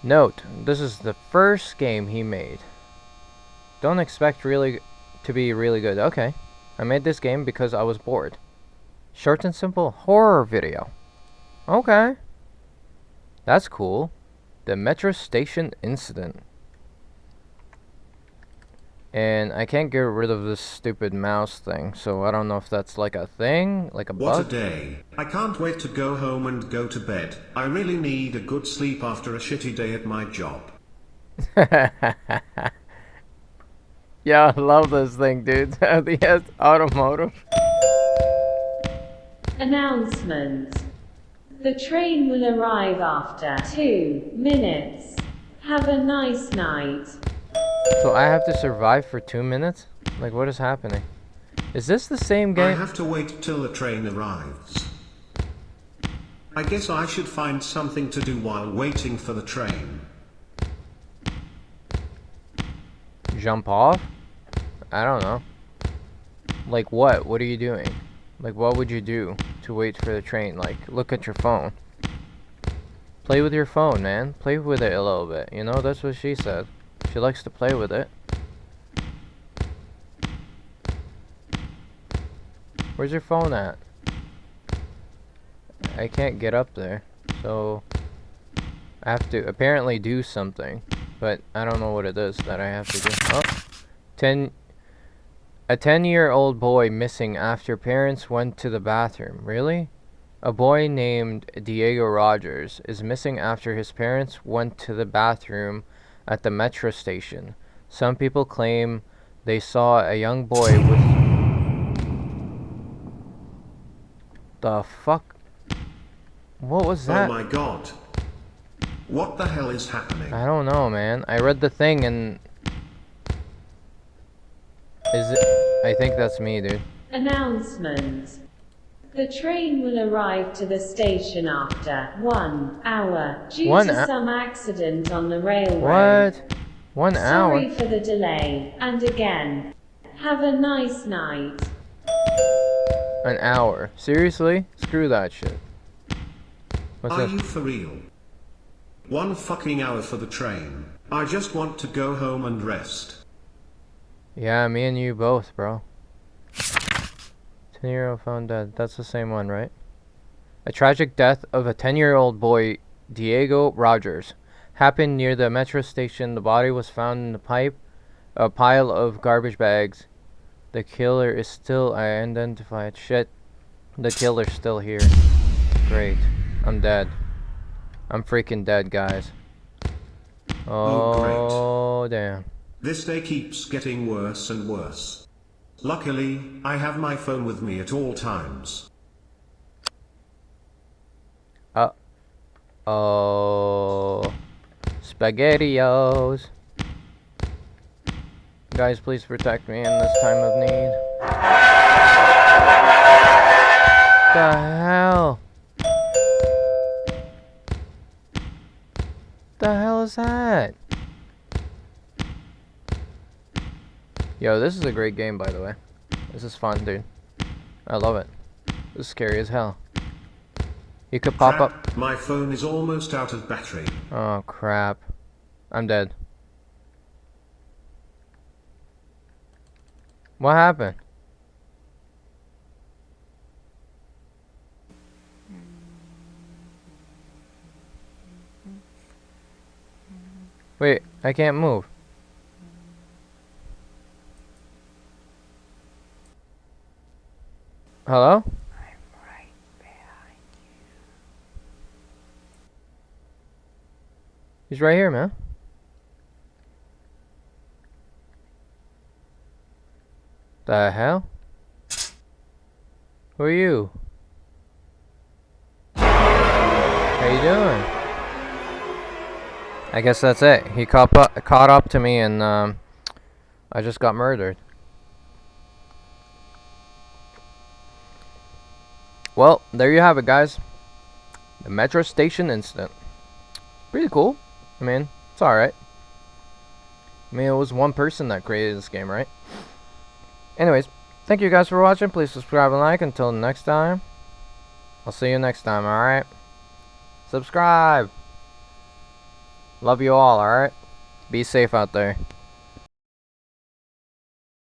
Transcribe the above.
Note, this is the first game he made. Don't expect really to be really good. Okay. I made this game because I was bored. Short and simple horror video. Okay. That's cool. The Metro Station Incident. And I can't get rid of this stupid mouse thing, so I don't know if that's like a thing, like a bug. What a day. I can't wait to go home and go to bed. I really need a good sleep after a shitty day at my job. Yeah, I love this thing, dude. Yes, automotive. Announcement. The train will arrive after 2 minutes. Have a nice night. So I have to survive for 2 minutes? Like, what is happening? Is this the same game? I have to wait till the train arrives. I guess I should find something to do while waiting for the train. Jump off? I don't know. Like what? What are you doing? Like, what would you do to wait for the train? Like, look at your phone. Play with your phone, man. Play with it a little bit. You know, that's what she said. She likes to play with it. Where's your phone at? I can't get up there. So, I have to apparently do something. But I don't know what it is that I have to do. Oh. A 10-year-old boy missing after parents went to the bathroom. Really? A boy named Diego Rogers is missing after his parents went to the bathroom at the metro station. Some people claim they saw a young boy with... The fuck? What was that? Oh my god. What the hell is happening? I don't know, man. I read the thing and... Is it... I think that's me, dude. Announcement. The train will arrive to the station after 1 hour due to some accident on the railway. What? 1 hour? Sorry for the delay. And again, have a nice night. An hour? Seriously? Screw that shit. What's Are this? you for real? 1 fucking hour for the train. I just want to go home and rest. Yeah, me and you both, bro. 10-year-old found dead. That's the same one, right? A tragic death of a 10-year-old boy, Diego Rogers, happened near the metro station. The body was found in a pile of garbage bags. The killer is still unidentified. Shit. The killer's still here. Great. I'm dead. I'm freaking dead, guys. Oh, damn. This day keeps getting worse and worse. Luckily, I have my phone with me at all times. Oh, SpaghettiOs. Guys, please protect me in this time of need. The hell? The hell is that? Yo, this is a great game, by the way. This is fun, dude. I love it. This is scary as hell. You could pop up. My phone is almost out of battery. Oh, crap. I'm dead. What happened? Wait, I can't move. Hello? I'm right behind you. He's right here, man. The hell? Who are you? How you doing? I guess that's it. He caught up to me and I just got murdered. Well, there you have it, guys. The metro station incident. Pretty cool. I mean, it's alright. I mean, it was one person that created this game, right? Anyways, thank you guys for watching. Please subscribe and like. Until next time, I'll see you next time, alright? Subscribe. Love you all, alright? Be safe out there.